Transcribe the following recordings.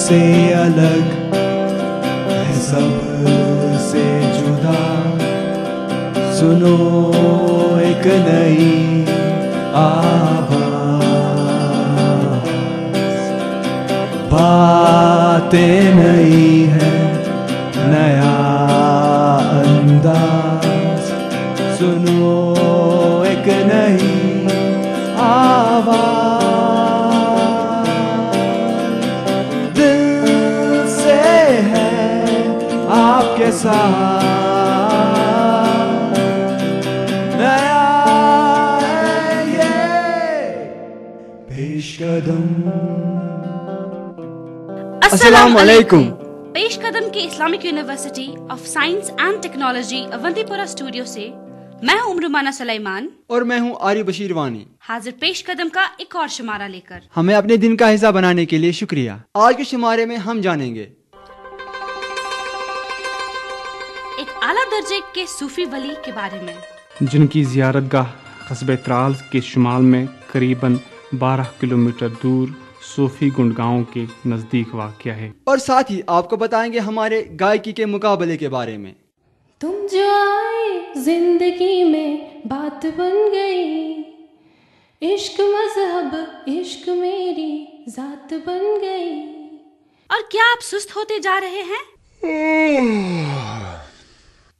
से अलग है, सबसे जुदा। सुनो एक नई आवाज, बातें नई है, नया अंदाज। सुनो एक नई आवाज, दिल से है आपके साथ। नया है ये पेशकदम। अस्सलाम वालेकुम। पेशकदम के Islamic university of science and technology Awantipora studio से मैं हूँ रुमाना सलेमान और मैं हूँ आरी बशीर वानी, हाजिर पेशकदम का एक और शुमारा लेकर। हमें अपने दिन का हिस्सा बनाने के लिए शुक्रिया। आज के शुमारे में हम जानेंगे एक आला दर्जे के सूफी वली के बारे में, जिनकी जियारतगाह कस्बे त्राल के शुमाल में करीबन 12 किलोमीटर दूर सूफी गुंडगांव के नजदीक वाक़या है। और साथ ही आपको बताएंगे हमारे गायकी के मुकाबले के बारे में। तुम जो आए जिंदगी में बात बन गई, इश्क मजहब इश्क मेरी जात बन गई। और क्या आप सुस्त होते जा रहे हैं?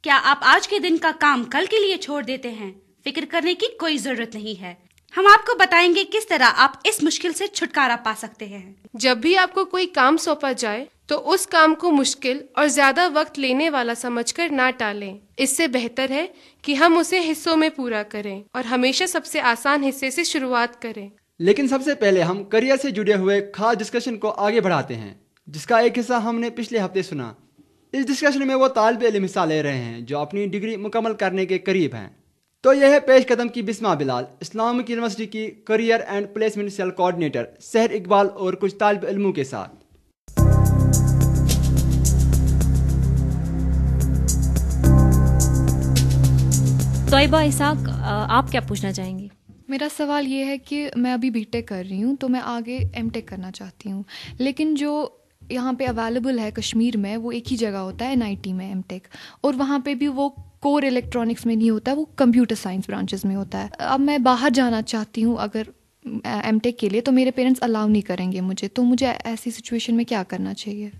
क्या आप आज के दिन का काम कल के लिए छोड़ देते हैं? फिक्र करने की कोई जरूरत नहीं है। हम आपको बताएंगे किस तरह आप इस मुश्किल से छुटकारा पा सकते हैं। जब भी आपको कोई काम सौंपा जाए तो उस काम को मुश्किल और ज्यादा वक्त लेने वाला समझकर ना टालें। इससे बेहतर है कि हम उसे हिस्सों में पूरा करें और हमेशा सबसे आसान हिस्से से शुरुआत करें। लेकिन सबसे पहले हम करियर से जुड़े हुए खास डिस्कशन को आगे बढ़ाते हैं, जिसका एक हिस्सा हमने पिछले हफ्ते सुना। इस डिस्कशन में वो तालिब इल्म हिस्सा ले रहे हैं जो अपनी डिग्री मुकम्मल करने के करीब हैं। तो यह है पेशकदम की बिस्मा बिलाल, इस्लामिक यूनिवर्सिटी की career and placement cell coordinator Sahar Iqbal और कुछ तालिब इल्मों के साथ। तोयबा इसाक, आप क्या पूछना चाहेंगी? मेरा सवाल ये है कि मैं अभी बीटेक कर रही हूँ, तो मैं आगे एमटेक करना चाहती हूँ। लेकिन जो यहाँ पे अवेलेबल है कश्मीर में, वो एक ही जगह होता है एनआईटी में एमटेक, और वहाँ पे भी वो कोर इलेक्ट्रॉनिक्स में नहीं होता, वो कंप्यूटर साइंस ब्रांचेस में होता है। अब मैं बाहर जाना चाहती हूँ अगर एमटेक के लिए, तो मेरे पेरेंट्स अलाउ नहीं करेंगे मुझे, तो मुझे ऐसी सिचुएशन में क्या करना चाहिए?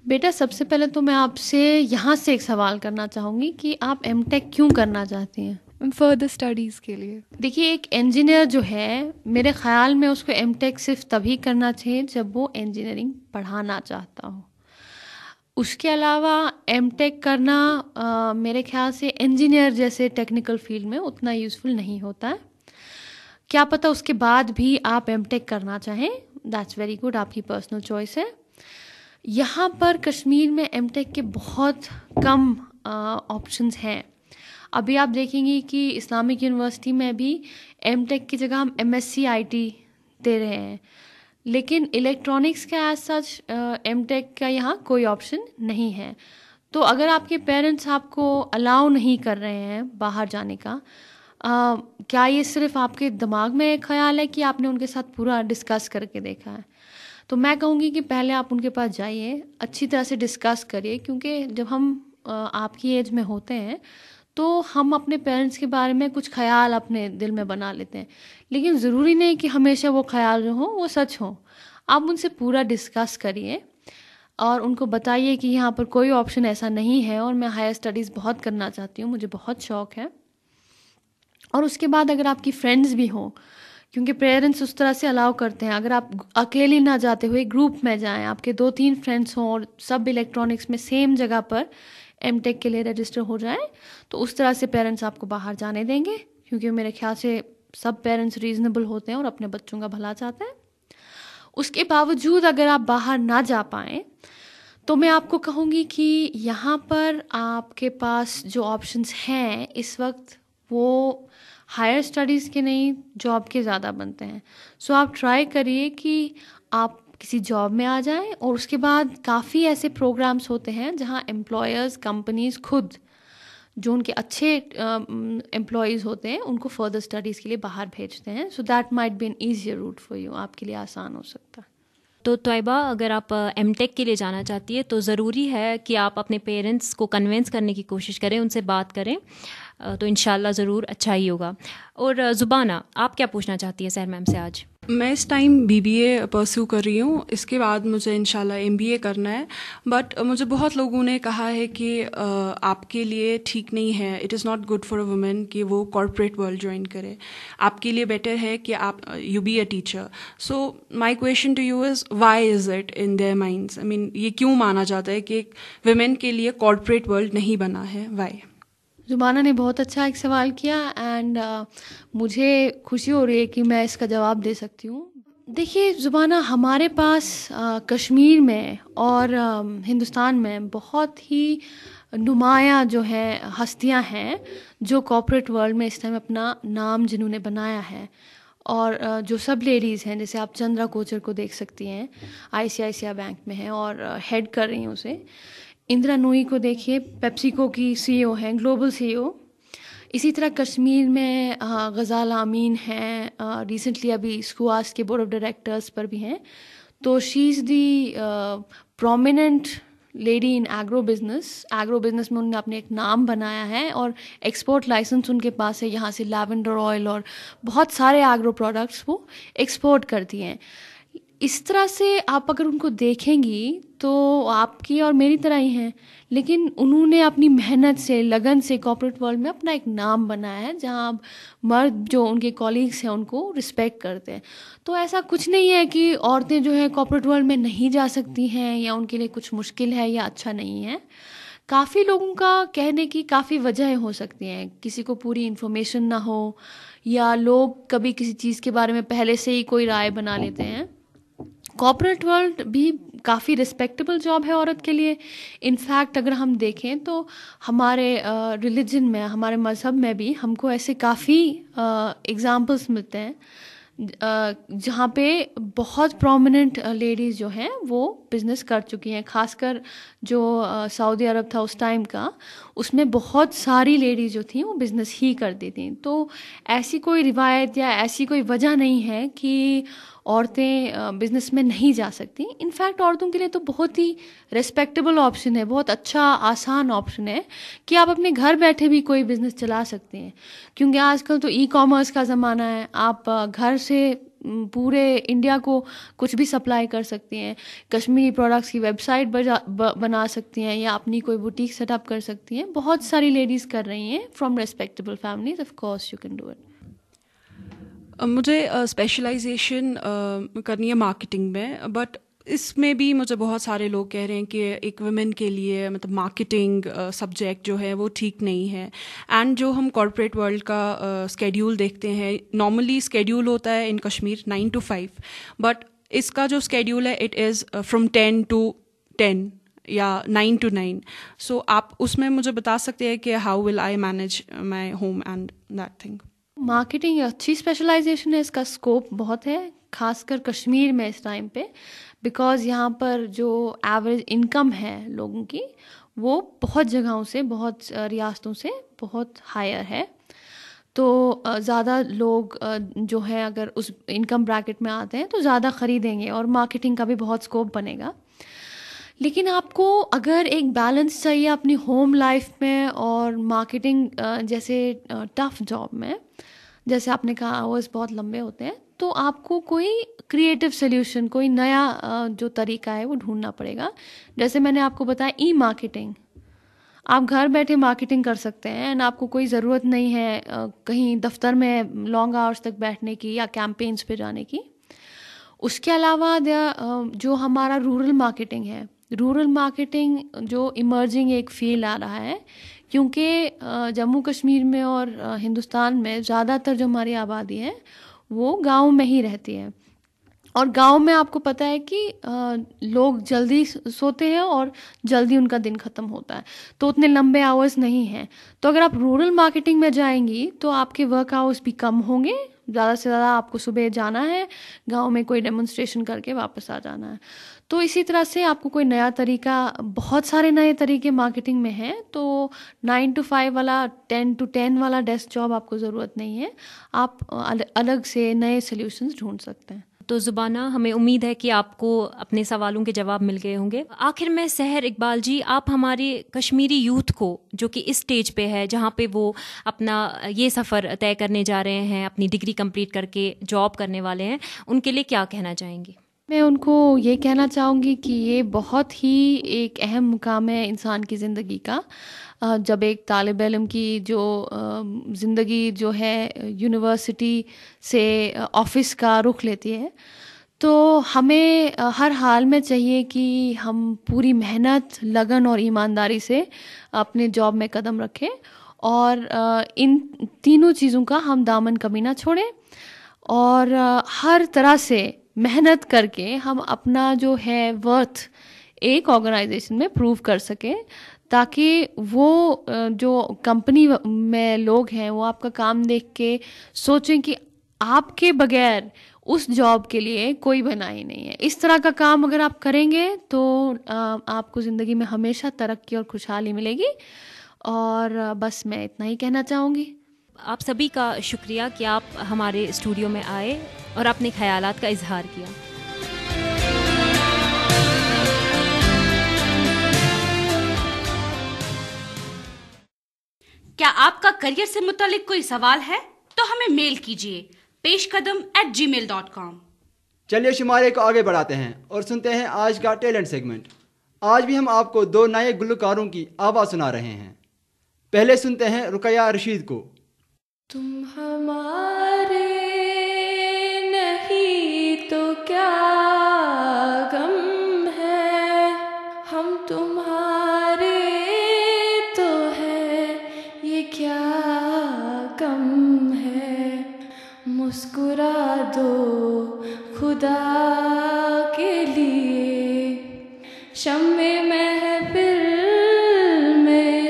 बेटा, सबसे पहले तो मैं आपसे यहाँ से एक सवाल करना चाहूँगी कि आप एमटेक क्यों करना चाहती हैं? फर्दर स्टडीज़ के लिए। देखिए, एक इंजीनियर जो है, मेरे ख्याल में उसको एमटेक सिर्फ तभी करना चाहिए जब वो इंजीनियरिंग पढ़ाना चाहता हो। उसके अलावा एमटेक करना मेरे ख्याल से इंजीनियर जैसे टेक्निकल फील्ड में उतना यूज़फुल नहीं होता है। क्या पता उसके बाद भी आप एमटेक करना चाहें, दैट्स वेरी गुड, आपकी पर्सनल चॉइस है। यहाँ पर कश्मीर में एमटेक के बहुत कम ऑप्शंस हैं। अभी आप देखेंगे कि इस्लामिक यूनिवर्सिटी में भी एमटेक की जगह हम एमएससी आईटी दे रहे हैं, लेकिन इलेक्ट्रॉनिक्स का एज सच एमटेक का यहाँ कोई ऑप्शन नहीं है। तो अगर आपके पेरेंट्स आपको अलाउ नहीं कर रहे हैं बाहर जाने का, क्या ये सिर्फ आपके दिमाग में एक ख्याल है कि आपने उनके साथ पूरा डिस्कस करके देखा है? तो मैं कहूँगी कि पहले आप उनके पास जाइए, अच्छी तरह से डिस्कस करिए, क्योंकि जब हम आपकी एज में होते हैं तो हम अपने पेरेंट्स के बारे में कुछ ख्याल अपने दिल में बना लेते हैं, लेकिन ज़रूरी नहीं कि हमेशा वो ख्याल जो हो वो सच हो। आप उनसे पूरा डिस्कस करिए और उनको बताइए कि यहाँ पर कोई ऑप्शन ऐसा नहीं है और मैं हायर स्टडीज़ बहुत करना चाहती हूँ, मुझे बहुत शौक़ है। और उसके बाद अगर आपकी फ्रेंड्स भी हों, क्योंकि पेरेंट्स उस तरह से अलाउ करते हैं, अगर आप अकेले ना जाते हुए ग्रुप में जाएं, आपके 2-3 फ्रेंड्स हों और सब इलेक्ट्रॉनिक्स में सेम जगह पर एमटेक के लिए रजिस्टर हो जाएं, तो उस तरह से पेरेंट्स आपको बाहर जाने देंगे, क्योंकि मेरे ख्याल से सब पेरेंट्स रीज़नेबल होते हैं और अपने बच्चों का भला चाहते हैं। उसके बावजूद अगर आप बाहर ना जा पाएँ तो मैं आपको कहूँगी कि यहाँ पर आपके पास जो ऑप्शंस हैं इस वक्त वो हायर स्टडीज़ के नहीं, जॉब के ज़्यादा बनते हैं। सो आप ट्राई करिए कि आप किसी जॉब में आ जाएं, और उसके बाद काफ़ी ऐसे प्रोग्राम्स होते हैं जहां एम्प्लॉयर्स, कंपनीज खुद जो उनके अच्छे एम्प्लॉयज़ होते हैं उनको फर्दर स्टडीज़ के लिए बाहर भेजते हैं। So that might be an easier route for you, आपके लिए आसान हो सकता है। तो तोयबा, अगर आप एमटेक के लिए जाना चाहती है तो ज़रूरी है कि आप अपने पेरेंट्स को कन्विंस करने की कोशिश करें, उनसे बात करें, तो इंशाल्लाह ज़रूर अच्छा ही होगा। और ज़ुबाना, आप क्या पूछना चाहती है सहर मैम से आज? मैं इस टाइम BBA परस्यू कर रही हूँ, इसके बाद मुझे इंशाल्लाह MBA करना है। बट मुझे बहुत लोगों ने कहा है कि आपके लिए ठीक नहीं है, it is not good for a women कि वो कॉर्पोरेट वर्ल्ड ज्वाइन करे, आपके लिए बेटर है कि आप you be a teacher. So my question to you is why is it in their minds, I mean ये क्यों माना जाता है कि वुमेन के लिए कॉर्पोरेट वर्ल्ड नहीं बना है, व्हाई? ज़ुबाना ने बहुत अच्छा एक सवाल किया एंड मुझे खुशी हो रही है कि मैं इसका जवाब दे सकती हूँ। देखिए ज़ुबाना, हमारे पास कश्मीर में और हिंदुस्तान में बहुत ही नुमाया जो है हस्तियाँ हैं जो कॉर्पोरेट वर्ल्ड में इस टाइम अपना नाम जिन्होंने बनाया है। और जो सब लेडीज़ हैं, जैसे आप चंद्रा कोचर को देख सकती हैं, ICICI बैंक में हैं और हेड कर रही हैं उसे। इंदिरा नूई को देखिए, पेप्सिको की CEO हैं, ग्लोबल CEO। इसी तरह कश्मीर में गज़ाला अमीन हैं, रिसेंटली अभी स्कूआस के बोर्ड ऑफ डायरेक्टर्स पर भी हैं। तो she is the prominent lady in agro business में उन्होंने अपने एक नाम बनाया है और एक्सपोर्ट लाइसेंस उनके पास है। यहाँ से लैवेंडर ऑयल और बहुत सारे एग्रो प्रोडक्ट्स वो एक्सपोर्ट करती हैं। इस तरह से आप अगर उनको देखेंगी तो आपकी और मेरी तरह ही हैं, लेकिन उन्होंने अपनी मेहनत से, लगन से कॉर्पोरेट वर्ल्ड में अपना एक नाम बनाया है जहाँ मर्द जो उनके कॉलीग्स हैं उनको रिस्पेक्ट करते हैं। तो ऐसा कुछ नहीं है कि औरतें जो है कॉर्पोरेट वर्ल्ड में नहीं जा सकती हैं या उनके लिए कुछ मुश्किल है या अच्छा नहीं है। काफ़ी लोगों का कहने की काफ़ी वजह हो सकती हैं। किसी को पूरी इन्फॉर्मेशन ना हो, या लोग कभी किसी चीज़ के बारे में पहले से ही कोई राय बना लेते हैं। कॉर्पोरेट वर्ल्ड भी काफ़ी रिस्पेक्टेबल जॉब है औरत के लिए। इनफैक्ट अगर हम देखें तो हमारे रिलीजन में, हमारे मज़हब में भी हमको ऐसे काफ़ी एग्जाम्पल्स मिलते हैं जहाँ पे बहुत प्रोमिनेंट लेडीज़ जो हैं वो बिज़नेस कर चुकी हैं। खासकर जो सऊदी अरब था उस टाइम का, उसमें बहुत सारी लेडीज़ जो थी वो बिज़नेस ही करती थी। तो ऐसी कोई रिवायत या ऐसी कोई वजह नहीं है कि औरतें बिज़नेस में नहीं जा सकती। इनफैक्ट औरतों के लिए तो बहुत ही रिस्पेक्टेबल ऑप्शन है, बहुत अच्छा आसान ऑप्शन है कि आप अपने घर बैठे भी कोई बिज़नेस चला सकते हैं, क्योंकि आजकल तो ई-कॉमर्स का ज़माना है। आप घर से पूरे इंडिया को कुछ भी सप्लाई कर सकती हैं, कश्मीरी प्रोडक्ट्स की वेबसाइट बना सकती हैं या अपनी कोई बुटीक सेटअप कर सकती हैं। बहुत सारी लेडीज़ कर रही हैं from respectable families. Of course you can do it. मुझे स्पेशलाइजेशन करनी है मार्केटिंग में, बट इसमें भी मुझे बहुत सारे लोग कह रहे हैं कि एक वुमेन के लिए मतलब मार्केटिंग सब्जेक्ट जो है वो ठीक नहीं है। एंड जो हम कॉर्पोरेट वर्ल्ड का स्केड्यूल देखते हैं, नॉर्मली स्केड्यूल होता है इन कश्मीर 9 to 5, बट इसका जो स्केड्यूल है इट इज़ फ्रॉम 10 to 10 या 9 to 9। सो आप उसमें मुझे बता सकते हैं कि how will I manage my home and that thing. Marketing अच्छी स्पेशलाइजेशन है, इसका स्कोप बहुत है, खासकर कश्मीर में इस टाइम पे, बिकॉज़ यहाँ पर जो एवरेज इनकम है लोगों की वो बहुत जगहों से, बहुत रियासतों से बहुत हायर है। तो ज़्यादा लोग जो है अगर उस इनकम ब्रैकेट में आते हैं तो ज़्यादा ख़रीदेंगे और मार्केटिंग का भी बहुत स्कोप बनेगा। लेकिन आपको अगर एक बैलेंस चाहिए अपनी होम लाइफ में और मार्केटिंग जैसे टफ़ जॉब में, जैसे आपने कहा आवर्स बहुत लंबे होते हैं, तो आपको कोई क्रिएटिव सॉल्यूशन, कोई नया जो तरीका है वो ढूंढना पड़ेगा। जैसे मैंने आपको बताया ई-मार्केटिंग, आप घर बैठे मार्केटिंग कर सकते हैं एंड आपको कोई ज़रूरत नहीं है कहीं दफ्तर में लॉन्ग आवर्स तक बैठने की या कैंपेन्स पे जाने की। उसके अलावा जो हमारा रूरल मार्केटिंग है, रूरल मार्केटिंग जो इमर्जिंग एक फील्ड आ रहा है, क्योंकि जम्मू कश्मीर में और हिंदुस्तान में ज़्यादातर जो हमारी आबादी है वो गांव में ही रहती है, और गांव में आपको पता है कि लोग जल्दी सोते हैं और जल्दी उनका दिन ख़त्म होता है, तो उतने लंबे आवर्स नहीं हैं। तो अगर आप रूरल मार्केटिंग में जाएंगी तो आपके वर्क आवर्स भी कम होंगे, ज़्यादा से ज़्यादा आपको सुबह जाना है, गांव में कोई डेमोन्स्ट्रेशन करके वापस आ जाना है। तो इसी तरह से आपको कोई नया तरीका, बहुत सारे नए तरीके मार्केटिंग में हैं, तो 9 to 5 वाला, 10 to 10 वाला डेस्क जॉब आपको ज़रूरत नहीं है। आप अलग से नए सोल्यूशंस ढूंढ सकते हैं। तो ज़ुबाना, हमें उम्मीद है कि आपको अपने सवालों के जवाब मिल गए होंगे। आखिर में सहर इकबाल जी, आप हमारे कश्मीरी यूथ को, जो कि इस स्टेज पे है जहाँ पे वो अपना ये सफ़र तय करने जा रहे हैं, अपनी डिग्री कंप्लीट करके जॉब करने वाले हैं, उनके लिए क्या कहना चाहेंगे? मैं उनको ये कहना चाहूँगी कि ये बहुत ही एक अहम मुकाम है इंसान की ज़िंदगी का। जब एक तालिब इल्म की जो ज़िंदगी जो है यूनिवर्सिटी से ऑफ़िस का रुख लेती है, तो हमें हर हाल में चाहिए कि हम पूरी मेहनत, लगन और ईमानदारी से अपने जॉब में कदम रखें और इन तीनों चीज़ों का हम दामन कभी ना छोड़ें और हर तरह से मेहनत करके हम अपना जो है वर्थ एक ऑर्गेनाइजेशन में प्रूव कर सकें, ताकि वो जो कंपनी में लोग हैं वो आपका काम देख के सोचें कि आपके बगैर उस जॉब के लिए कोई बना ही नहीं है। इस तरह का काम अगर आप करेंगे तो आपको ज़िंदगी में हमेशा तरक्की और खुशहाली मिलेगी। और बस मैं इतना ही कहना चाहूँगी। आप सभी का शुक्रिया कि आप हमारे स्टूडियो में आए और अपने ख्यालात का इजहार किया। क्या आपका करियर से मुतालिक कोई सवाल है तो हमें मेल कीजिए peshkadam@gmail.com। चलिए शुमारे को आगे बढ़ाते हैं और सुनते हैं आज का टैलेंट सेगमेंट। आज भी हम आपको 2 नए गुलकारों की आवाज़ सुना रहे हैं। पहले सुनते हैं रुकैया रशीद को। तुम हमारे नहीं तो क्या गम है, हम तुम्हारे तो है ये क्या गम है, मुस्कुरा दो खुदा के लिए, शम्मे महफिल में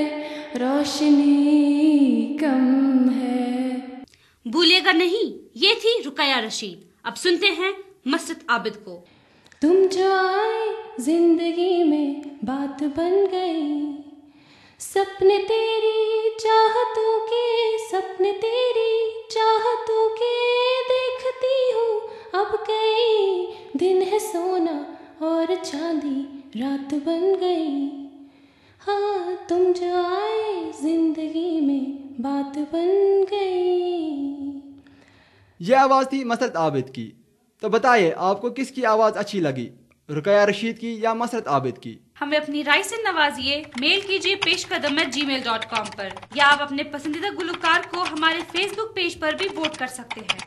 रोशनी कम है। भूलिएगा नहीं, ये थी रुकैया रशीद। अब सुनते हैं मसरत आबिद को। तुम जो आए जिंदगी में बात बन गई, सपने तेरी चाहतों के, सपने तेरी चाहतों के देखती हूँ अब कई दिन है सोना और चांदी रात बन गई। हाँ तुम जो आए जिंदगी में बात बन गई। यह आवाज़ थी मसरत आबिद की। तो बताइए आपको किसकी आवाज़ अच्छी लगी, रुकैया रशीद की या मसरत आबिद की? हमें अपनी राय से नवाजिए। मेल कीजिए peshkadam@gmail.com पर, या आप अपने पसंदीदा गुलकार को हमारे फेसबुक पेज पर भी वोट कर सकते हैं।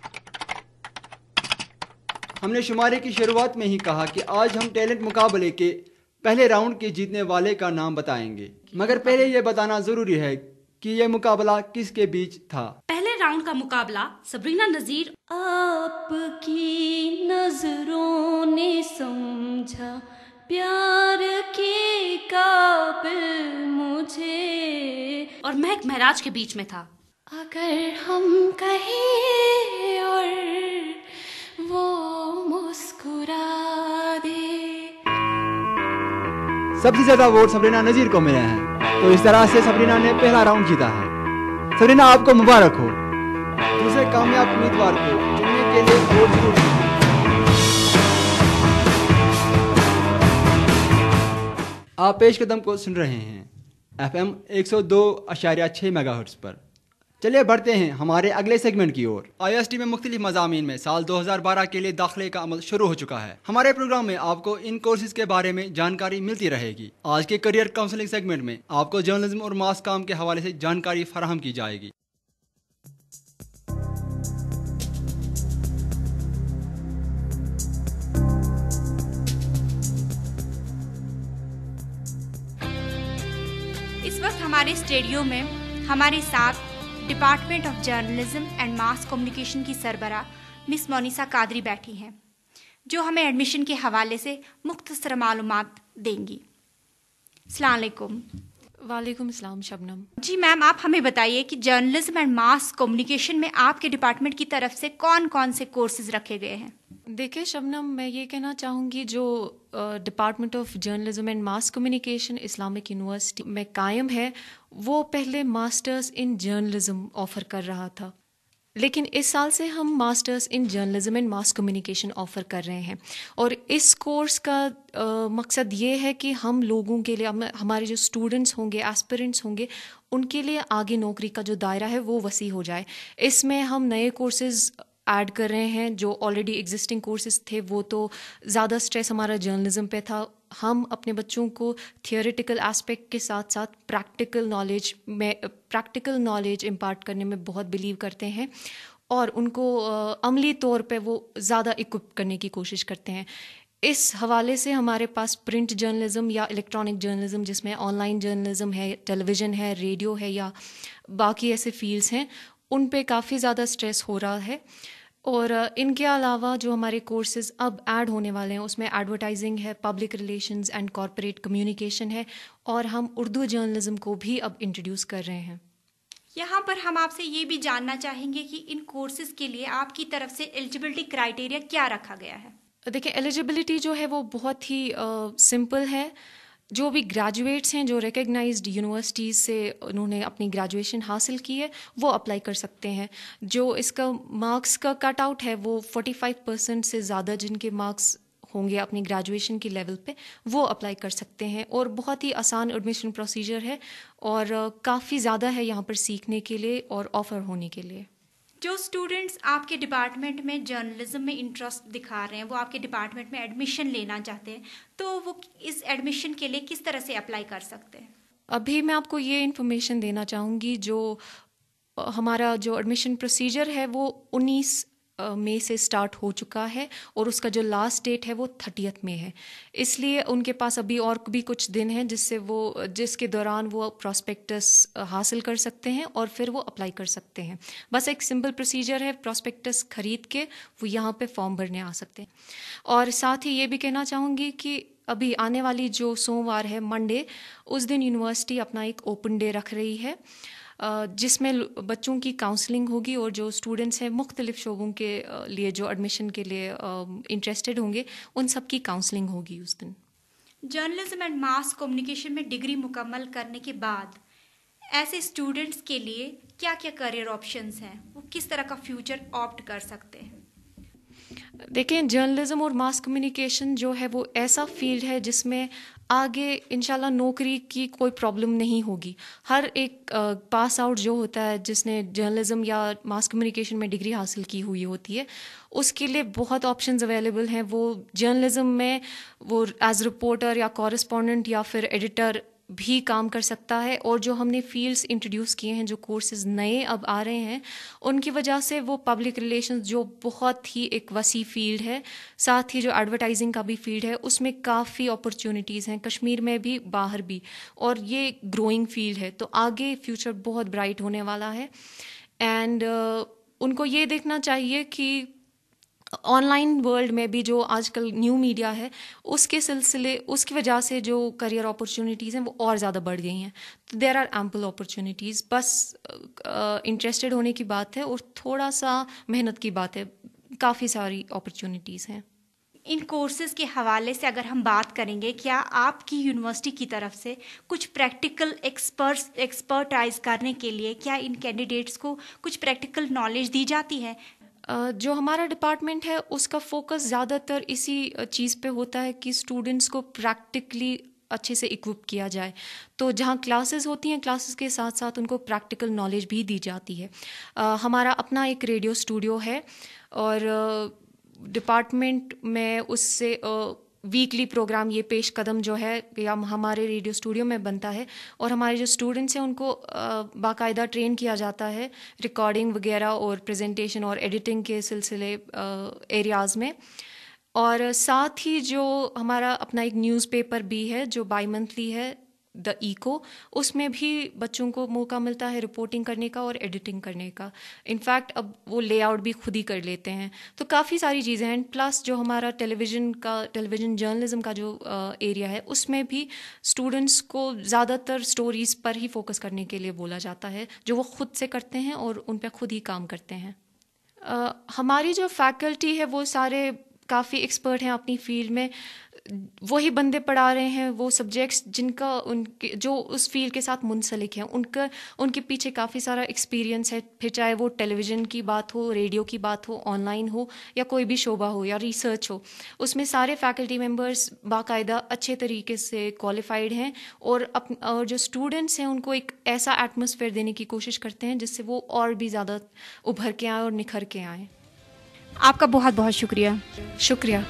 हमने शुमारे की शुरुआत में ही कहा कि आज हम टैलेंट मुकाबले के पहले राउंड के जीतने वाले का नाम बताएंगे, मगर पहले यह बताना जरूरी है कि यह मुकाबला किसके बीच था। पहले राउंड का मुकाबला सबरीना नजीर आपकी नजरों ने समझा प्यार के काबिल मुझे, और महक महराज के बीच में था। अगर हम कहें और वो मुस्कुरा दे। सबसे ज्यादा वोट सबरीना नजीर को मिले हैं, तो इस तरह से सबरीना ने पहला राउंड जीता है। सबरीना आपको मुबारक हो। दूसरे कामयाब उम्मीदवार को चुनने के लिए वोट जरूर दीजिए। आप पेशकदम को सुन रहे हैं FM 102.6 मेगाहर्ट्ज पर। चलिए बढ़ते हैं हमारे अगले सेगमेंट की ओर। IST में मुख्तलिफ मज़ामीन में साल 2012 के लिए दाखिले का अमल शुरू हो चुका है। हमारे प्रोग्राम में आपको इन कोर्सेज के बारे में जानकारी मिलती रहेगी। आज के करियर काउंसलिंग सेगमेंट में आपको जर्नलिज्म और मास काम के हवाले से जानकारी फराहम की जाएगी। इस वक्त हमारे स्टूडियो में हमारे साथ department of journalism and mass communication की सरबरा मिस मोनिसा कादरी बैठी हैं, जो हमें एडमिशन के हवाले से मुख्तसर मालूमात देंगी। अस्सलाम वालेकुम। वालेकुम अस्सलाम शबनम। जी मैम, आप हमें बताइए कि जर्नलिज्म एंड मास कम्युनिकेशन में आपके डिपार्टमेंट की तरफ से कौन कौन से कोर्सेज रखे गए हैं? देखिए शबनम, मैं ये कहना चाहूँगी जो department of journalism and mass communication Islamic university में कायम है, वो पहले मास्टर्स इन जर्नलिज्म ऑफ़र कर रहा था, लेकिन इस साल से हम masters in journalism and mass communication offer कर रहे हैं और इस कोर्स का मकसद ये है कि हम लोगों के लिए हमारे जो स्टूडेंट्स होंगे, एस्पिरेंट्स होंगे, उनके लिए आगे नौकरी का जो दायरा है वो वसी हो जाए। इसमें हम नए कोर्सेज़ ऐड कर रहे हैं। जो ऑलरेडी एग्जिस्टिंग कोर्सेज थे वो तो ज़्यादा स्ट्रेस हमारा जर्नलिज्म पे था। हम अपने बच्चों को थियोरेटिकल एस्पेक्ट के साथ साथ प्रैक्टिकल नॉलेज इम्पार्ट करने में बहुत बिलीव करते हैं और उनको अमली तौर पे वो ज़्यादा इक्विप करने की कोशिश करते हैं। इस हवाले से हमारे पास प्रिंट जर्नलिज्म या इलेक्ट्रॉनिक जर्नलिज्म, जिसमें ऑनलाइन जर्नलिज्म है, टेलीविज़न है, रेडियो है या बाकी ऐसे फील्ड्स हैं, उन पे काफ़ी ज़्यादा स्ट्रेस हो रहा है। और इनके अलावा जो हमारे कोर्सेज़ अब ऐड होने वाले हैं उसमें एडवर्टाइजिंग है, public relations and corporate communication है और हम उर्दू जर्नलिज्म को भी अब इंट्रोड्यूस कर रहे हैं। यहाँ पर हम आपसे ये भी जानना चाहेंगे कि इन कोर्सेज़ के लिए आपकी तरफ से एलिजिबिलिटी क्राइटेरिया क्या रखा गया है? देखिए, एलिजिबिलिटी जो है वो बहुत ही सिंपल है। जो भी ग्रेजुएट्स हैं, जो रिकग्नाइज्ड यूनिवर्सिटीज़ से उन्होंने अपनी ग्रेजुएशन हासिल की है, वो अप्लाई कर सकते हैं। जो इसका मार्क्स का कट आउट है वो 45% से ज़्यादा जिनके मार्क्स होंगे अपनी ग्रेजुएशन की लेवल पे, वो अप्लाई कर सकते हैं। और बहुत ही आसान एडमिशन प्रोसीजर है और काफ़ी ज़्यादा है यहाँ पर सीखने के लिए और ऑफ़र होने के लिए। जो स्टूडेंट्स आपके डिपार्टमेंट में जर्नलिज्म में इंटरेस्ट दिखा रहे हैं, वो आपके डिपार्टमेंट में एडमिशन लेना चाहते हैं, तो वो इस एडमिशन के लिए किस तरह से अप्लाई कर सकते हैं? अभी मैं आपको ये इन्फॉर्मेशन देना चाहूँगी, जो हमारा जो एडमिशन प्रोसीजर है वो 19 मई से स्टार्ट हो चुका है और उसका जो लास्ट डेट है वो 30 मई है। इसलिए उनके पास अभी और भी कुछ दिन हैं जिसके दौरान वो प्रॉस्पेक्टस हासिल कर सकते हैं और फिर वो अप्लाई कर सकते हैं। बस एक सिंपल प्रोसीजर है, प्रॉस्पेक्टस खरीद के वो यहाँ पे फॉर्म भरने आ सकते हैं। और साथ ही ये भी कहना चाहूँगी कि अभी आने वाली जो सोमवार है, मंडे, उस दिन यूनिवर्सिटी अपना एक ओपन डे रख रही है जिसमें बच्चों की काउंसलिंग होगी और जो स्टूडेंट्स हैं मुख्तलिफ शोबों के लिए जो एडमिशन के लिए इंटरेस्टेड होंगे, उन सब की काउंसलिंग होगी उस दिन। जर्नलिज्म एंड मास कम्युनिकेशन में डिग्री मुकम्मल करने के बाद ऐसे स्टूडेंट्स के लिए क्या क्या करियर ऑप्शंस हैं, वो किस तरह का फ्यूचर ऑप्ट कर सकते हैं? देखें, जर्नलिज्म और मास कम्युनिकेशन जो है वो ऐसा फील्ड है जिसमें आगे इंशाल्लाह नौकरी की कोई प्रॉब्लम नहीं होगी। हर एक पास आउट जो होता है जिसने जर्नलिज्म या मास कम्युनिकेशन में डिग्री हासिल की हुई होती है, उसके लिए बहुत ऑप्शंस अवेलेबल हैं। वो जर्नलिज्म में वो एज रिपोर्टर या कॉरेस्पॉन्डेंट या फिर एडिटर भी काम कर सकता है। और जो हमने फील्ड्स इंट्रोड्यूस किए हैं, जो कोर्सेज नए अब आ रहे हैं, उनकी वजह से वो पब्लिक रिलेशंस जो बहुत ही एक वसी फील्ड है, साथ ही जो एडवर्टाइजिंग का भी फील्ड है, उसमें काफ़ी अपॉर्चुनिटीज़ हैं, कश्मीर में भी बाहर भी, और ये ग्रोइंग फील्ड है। तो आगे फ्यूचर बहुत ब्राइट होने वाला है। एंड उनको ये देखना चाहिए कि ऑनलाइन वर्ल्ड में भी जो आजकल न्यू मीडिया है, उसकी वजह से जो करियर अपॉर्चुनिटीज़ हैं वो और ज़्यादा बढ़ गई हैं। तो देयर आर एम्पल अपॉर्चुनिटीज़। बस इंटरेस्टेड होने की बात है और थोड़ा सा मेहनत की बात है। काफ़ी सारी अपॉर्चुनिटीज़ हैं। इन कोर्सेज़ के हवाले से अगर हम बात करेंगे, क्या आपकी यूनिवर्सिटी की तरफ से कुछ प्रैक्टिकल एक्सपर्टाइज करने के लिए क्या इन कैंडिडेट्स को कुछ प्रैक्टिकल नॉलेज दी जाती है? जो हमारा डिपार्टमेंट है उसका फोकस ज़्यादातर इसी चीज़ पे होता है कि स्टूडेंट्स को प्रैक्टिकली अच्छे से इक्विप किया जाए। तो जहाँ क्लासेस होती हैं, क्लासेस के साथ साथ उनको प्रैक्टिकल नॉलेज भी दी जाती है। हमारा अपना एक रेडियो स्टूडियो है और डिपार्टमेंट में उससे वीकली प्रोग्राम ये पेश कदम जो है या हमारे रेडियो स्टूडियो में बनता है और हमारे जो स्टूडेंट्स हैं उनको बाकायदा ट्रेन किया जाता है रिकॉर्डिंग वगैरह और प्रेजेंटेशन और एडिटिंग के सिलसिले एरियाज़ में। और साथ ही जो हमारा अपना एक न्यूज़पेपर भी है जो बाई मंथली है, द इको, उसमें भी बच्चों को मौका मिलता है रिपोर्टिंग करने का और एडिटिंग करने का। इनफैक्ट अब वो लेआउट भी खुद ही कर लेते हैं। तो काफ़ी सारी चीज़ें हैं। प्लस जो हमारा टेलीविज़न जर्नलिज्म का जो एरिया है, उसमें भी स्टूडेंट्स को ज़्यादातर स्टोरीज़ पर ही फोकस करने के लिए बोला जाता है, जो वो खुद से करते हैं और उन पर खुद ही काम करते हैं। हमारी जो फैकल्टी है वो सारे काफ़ी एक्सपर्ट हैं अपनी फील्ड में। वही बंदे पढ़ा रहे हैं वो सब्जेक्ट्स जिनका उनके जो उस फील्ड के साथ मुंसलिक हैं, उनके पीछे काफ़ी सारा एक्सपीरियंस है, फिर चाहे वो टेलीविज़न की बात हो, रेडियो की बात हो, ऑनलाइन हो या कोई भी शोबा हो या रिसर्च हो, उसमें सारे फैकल्टी मेंबर्स बाकायदा अच्छे तरीके से क्वालिफाइड हैं और जो स्टूडेंट्स हैं उनको एक ऐसा एटमॉस्फेयर देने की कोशिश करते हैं जिससे वो और भी ज़्यादा उभर के आए और निखर के आए। आपका बहुत बहुत शुक्रिया। शुक्रिया।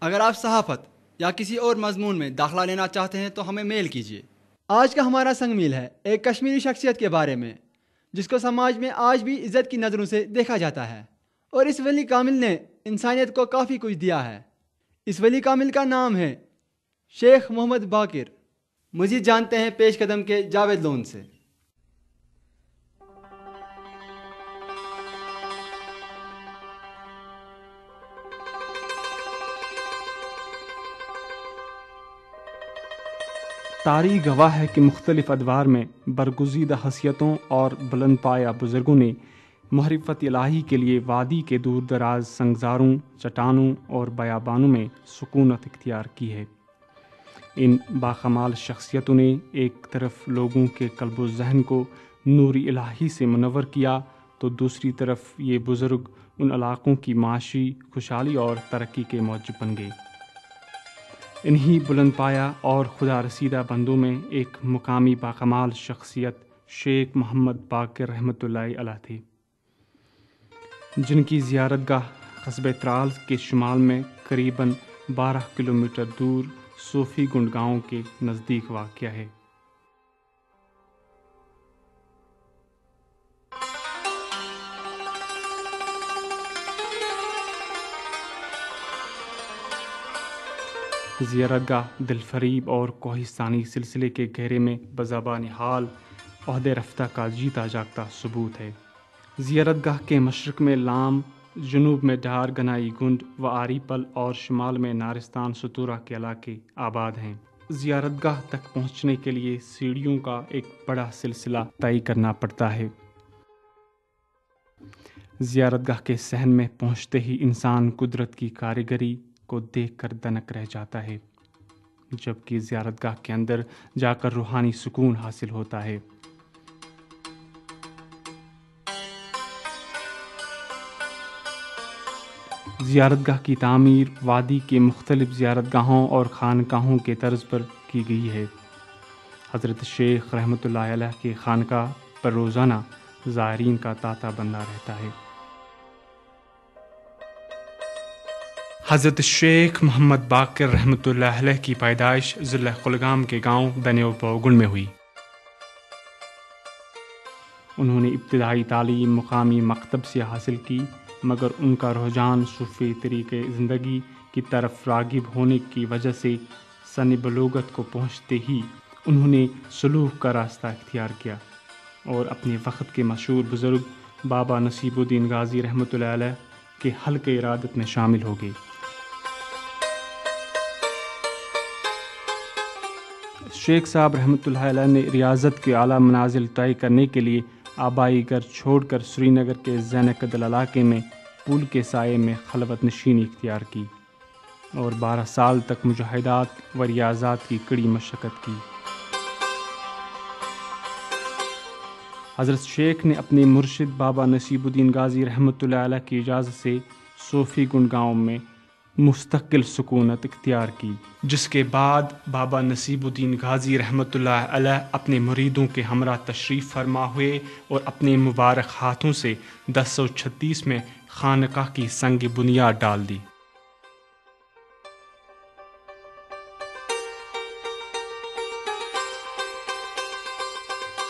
अगर आप सहाफ़त या किसी और मजमून में दाखिला लेना चाहते हैं तो हमें मेल कीजिए। आज का हमारा संग मील है एक कश्मीरी शख्सियत के बारे में जिसको समाज में आज भी इज़्ज़त की नज़रों से देखा जाता है और इस वली कामिल ने इंसानियत को काफ़ी कुछ दिया है। इस वली कामिल का नाम है शेख मोहम्मद बाकिर। मज़ीद जानते हैं पेश कदम के जावेद लोन से। तारीख़ गवाह है कि मुख्तलिफ़ अदवार में बरगुज़ीदा हसीयतों और बुलंद पाया बुज़ुर्गों ने महरिफ़त इलाही के लिए वादी के दूर दराज संगज़ारों, चट्टानों और बयाबानों में सुकूनत इख्तियार की है। इन बाकमाल शख्सियतों ने एक तरफ लोगों के क़ल्ब ज़हन को नूर इलाही से मुनव्वर किया तो दूसरी तरफ ये बुज़ुर्ग उन इलाक़ों की माशी खुशहाली और तरक्की के मौजब बन गए। इन्हीं बुलंद पाया और खुदा रसीदा बंदों में एक मुकामी बाकमाल शख्सियत शेख मोहम्मद बाकिर रहमतुल्लाह अलैह थे, जिनकी ज़ियारतगाह कस्बे त्राल्स के शुमाल में करीबन 12 किलोमीटर दूर सूफ़ी गुंड गाँव के नज़दीक वाक़या है। ज़ियारतगाह दिलफरीब और कोहिस्तानी सिलसिले के घेरे में बज़ाबान हाल ओहदे रफ्ता का जीता जागता सबूत है। ज़ियारतगाह के मशरक़ में लाम, जुनूब में डार गनाई गुंड व आरीपल और शुमाल में नारिस्तान सतूरा के इलाके आबाद हैं। ज़ियारतगाह तक पहुँचने के लिए सीढ़ियों का एक बड़ा सिलसिला तय करना पड़ता है। ज़ियारतगाह के सहन में पहुँचते ही इंसान कुदरत की कारीगरी को देखकर दनक रह जाता है, जबकि ज़ियारतगाह के अंदर जाकर रूहानी सुकून हासिल होता है। ज़ियारतगाह की तामीर वादी के मुख्तलिफ ज़ियारतगाहों और खानकाहों के तर्ज पर की गई है। हज़रत शेख रहमतुल्लाह अलैह के खानका पर रोज़ाना ज़ायरीन का तांता बंधा रहता है। हज़रत शेख मोहम्मद बाकिर रहमतुल्लाह अलैह की पैदाइश ज़िला कुलगाम के गांव दनेवबोगुल में हुई। उन्होंने इब्तिदाई तालीम मुकामी मकतब से हासिल की, मगर उनका रुझान सूफ़ी तरीक़े ज़िंदगी की तरफ राग़िब होने की वजह से सन बलूगत को पहुँचते ही उन्होंने सलूक का रास्ता इख्तियार किया और अपने वक्त के मशहूर बुज़ुर्ग बाबा नसीबुद्दीन गाज़ी रहमतुल्लाह अलैह के हल्के इरादत में शामिल हो गए। शेख साहब रहमतुल्लाह अलैह ने रियासत के आला मनाजिल तय करने के लिए आबाई घर छोड़कर श्रीनगर के ज़ैन-ए-कदल इलाके में पुल के साये में खलवत नशीनी इख्तियार की और 12 साल तक मुजाहिदात व रियाज़ात की कड़ी मशक्क़त की। हज़रत शेख ने अपने मुर्शिद बाबा नसीबुद्दीन गाज़ी रहमतुल्लाह अलैह की इजाज़त से सूफ़ी गुंड गाँव में मुस्तकिल सुकूनत इख्तियार की, जिसके बाद बाबा नसीबुद्दीन गाज़ी रहमतुल्लाह अलैह अपने मुरीदों के हमरा तशरीफ़ फरमा हुए और अपने मुबारक हाथों से 1036 में खानकाह की संग बुनियाद डाल दी।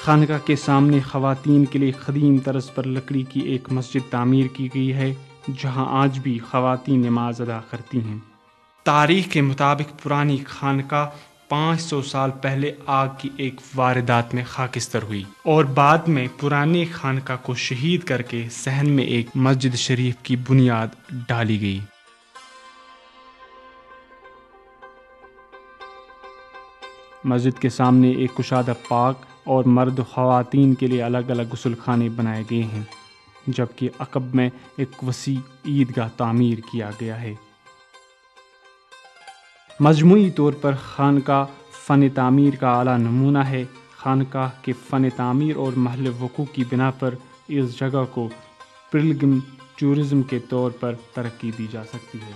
खानकाह के सामने ख़वातीन के लिए ख़दीम तरस पर लकड़ी की एक मस्जिद तामीर की गई है, जहां आज भी ख़वातीन नमाज अदा करती हैं। तारीख़ के मुताबिक पुरानी खानकाह 500 साल पहले आग की एक वारदात में खाकिस्तर हुई और बाद में पुराने खानकाह को शहीद करके सहन में एक मस्जिद शरीफ की बुनियाद डाली गई। मस्जिद के सामने एक कुशादा पाक और मर्द ख़वातीन के लिए अलग अलग गुस्ल खाने बनाए गए हैं, जबकि अकब में एक वसी ईदगाह तामीर किया गया है। मजमूई तौर पर खानका फ़न तामीर का आला नमूना है। खानका के फ़न तामीर और महल वक़ूफ़ की बिना पर इस जगह को पिलग्रिम टूरिज़्म के तौर पर तरक्की दी जा सकती है।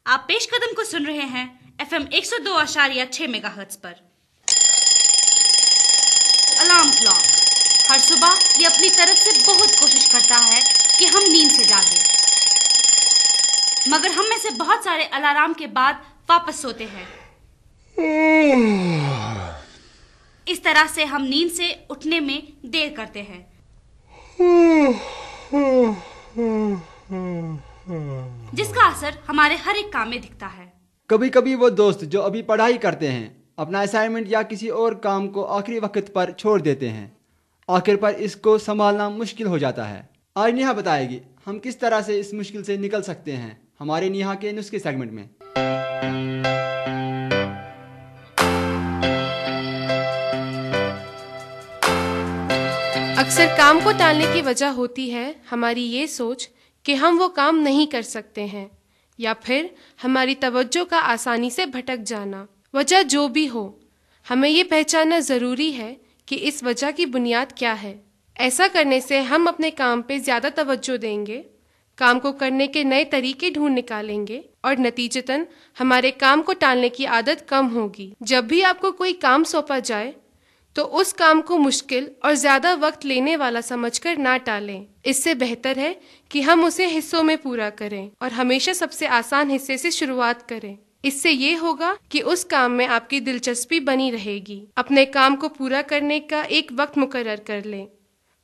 आप पेशकदम को सुन रहे हैं FM 102.6 मेगाहर्ट्ज़ पर। अलार्म क्लॉक हर सुबह ये अपनी तरफ से बहुत कोशिश करता है कि हम नींद से जागें, मगर हम में से बहुत सारे अलार्म के बाद वापस सोते हैं। इस तरह से हम नींद से उठने में देर करते हैं, जिसका असर हमारे हर एक काम में दिखता है। कभी कभी वो दोस्त जो अभी पढ़ाई करते हैं अपना असाइनमेंट या किसी और काम को आखिरी वक्त पर छोड़ देते हैं। आखिर पर इसको संभालना मुश्किल हो जाता है। आज नेहा बताएगी हम किस तरह से इस मुश्किल से निकल सकते हैं हमारे नेहा के नुस्खे सेगमेंट में। अक्सर काम को टालने की वजह होती है हमारी ये सोच कि हम वो काम नहीं कर सकते हैं, या फिर हमारी तवज्जो का आसानी से भटक जाना। वजह जो भी हो, हमें ये पहचानना ज़रूरी है कि इस वजह की बुनियाद क्या है। ऐसा करने से हम अपने काम पे ज़्यादा तवज्जो देंगे, काम को करने के नए तरीके ढूंढ निकालेंगे और नतीजतन हमारे काम को टालने की आदत कम होगी। जब भी आपको कोई काम सौंपा जाए तो उस काम को मुश्किल और ज़्यादा वक्त लेने वाला समझकर ना टालें। इससे बेहतर है कि हम उसे हिस्सों में पूरा करें और हमेशा सबसे आसान हिस्से से शुरुआत करें। इससे ये होगा कि उस काम में आपकी दिलचस्पी बनी रहेगी। अपने काम को पूरा करने का एक वक्त मुकर्रर कर लें,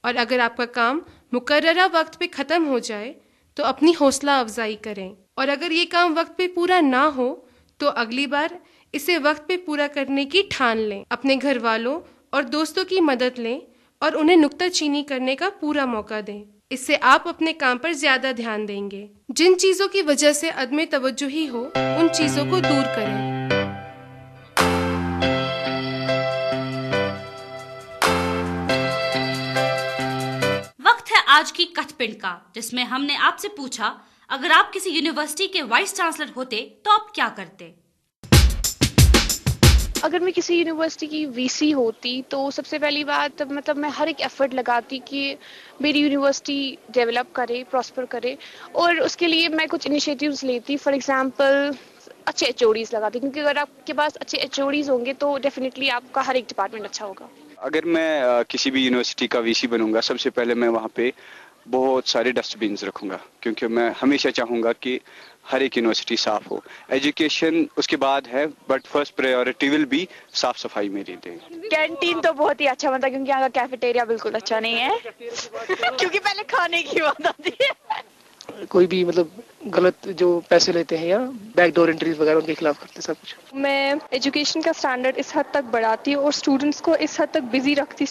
और अगर आपका काम मुकर्ररा वक्त पे ख़त्म हो जाए तो अपनी हौसला अफजाई करें, और अगर ये काम वक्त पे पूरा ना हो तो अगली बार इसे वक्त पे पूरा करने की ठान लें। अपने घर वालों और दोस्तों की मदद लें और उन्हें नुक्ताचीनी करने का पूरा मौका दें। इससे आप अपने काम पर ज्यादा ध्यान देंगे। जिन चीजों की वजह से अदम तवज्जुही हो उन चीजों को दूर करें। वक्त है आज की कथपिंड का, जिसमें हमने आपसे पूछा अगर आप किसी यूनिवर्सिटी के वाइस चांसलर होते तो आप क्या करते। अगर मैं किसी यूनिवर्सिटी की वीसी होती तो सबसे पहली बात मतलब मैं हर एक एफर्ट लगाती कि मेरी यूनिवर्सिटी डेवलप करे, प्रॉस्पर करे, और उसके लिए मैं कुछ इनिशिएटिव्स लेती। फॉर एग्जांपल अच्छे एचओडीज लगाती, क्योंकि अगर आपके पास अच्छे एचओडीज होंगे तो डेफिनेटली आपका हर एक डिपार्टमेंट अच्छा होगा। अगर मैं किसी भी यूनिवर्सिटी का वीसी बनूंगा, सबसे पहले मैं वहाँ पे बहुत सारे डस्टबिन्स रखूंगा, क्योंकि मैं हमेशा चाहूँगा कि हर एक यूनिवर्सिटी साफ हो। एजुकेशन उसके बाद है, but first priority will be साफ सफाई मेरी दे। कैंटीन तो बहुत ही अच्छा बनता है, क्योंकि यहाँ का कैफेटेरिया बिल्कुल अच्छा नहीं है क्योंकि पहले खाने की बात आती है। कोई भी मतलब गलत जो पैसे लेते हैं या बैकडोर एंट्रीज वगैरह उनके खिलाफ करते सब कुछ। मैं एजुकेशन का स्टैंडर्ड इस हद तक बढ़ाती हूँ और स्टूडेंट्स को इस हद तक बिजी रखती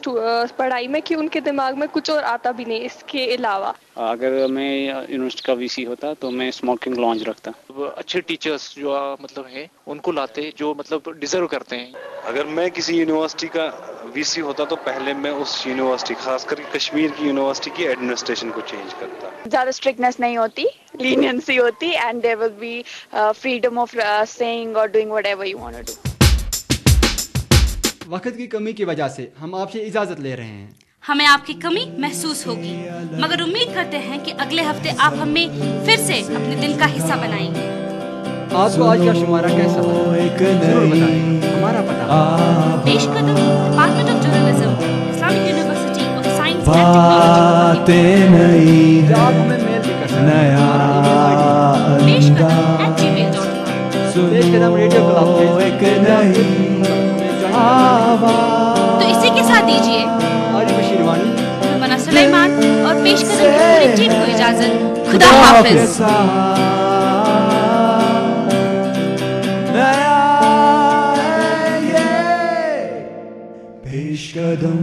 पढ़ाई में कि उनके दिमाग में कुछ और आता भी नहीं इसके अलावा। अगर मैं यूनिवर्सिटी का वीसी होता तो मैं स्मोकिंग लॉन्ज रखता। अच्छे टीचर्स जो मतलब है उनको लाते जो मतलब डिजर्व करते हैं। अगर मैं किसी यूनिवर्सिटी का वीसी होता तो पहले मैं उस यूनिवर्सिटी, खास करके कश्मीर की यूनिवर्सिटी की एडमिनिस्ट्रेशन को चेंज करता। ज्यादा स्ट्रिक्टनेस नहीं होती, लीनियंसी होती, and there will be freedom of saying और doing whatever you want to do. वक्त की कमी की वजह से हम आपसे इजाजत ले रहे हैं। हमें आपकी कमी महसूस होगी, मगर उम्मीद करते हैं कि अगले हफ्ते आप हमें फिर से अपने दिल का हिस्सा बनाएंगे। आपको आज का शुमारा कैसा लगा जरूर बताएं। हमारा पता पेशकदम department of journalism, Islamic university of science and बातें नहीं है, आप हमें मेल भी कर सकते नया पेशकदम@gmail.com। पेशकदम रेडियो क्लब एक नहीं आवाज़। तो इसी के साथ दीजिए मना सुलेमान और पेशकदम की पूरी टीम को इजाजत। खुदा हाफिज। नया है ये पेशकदम।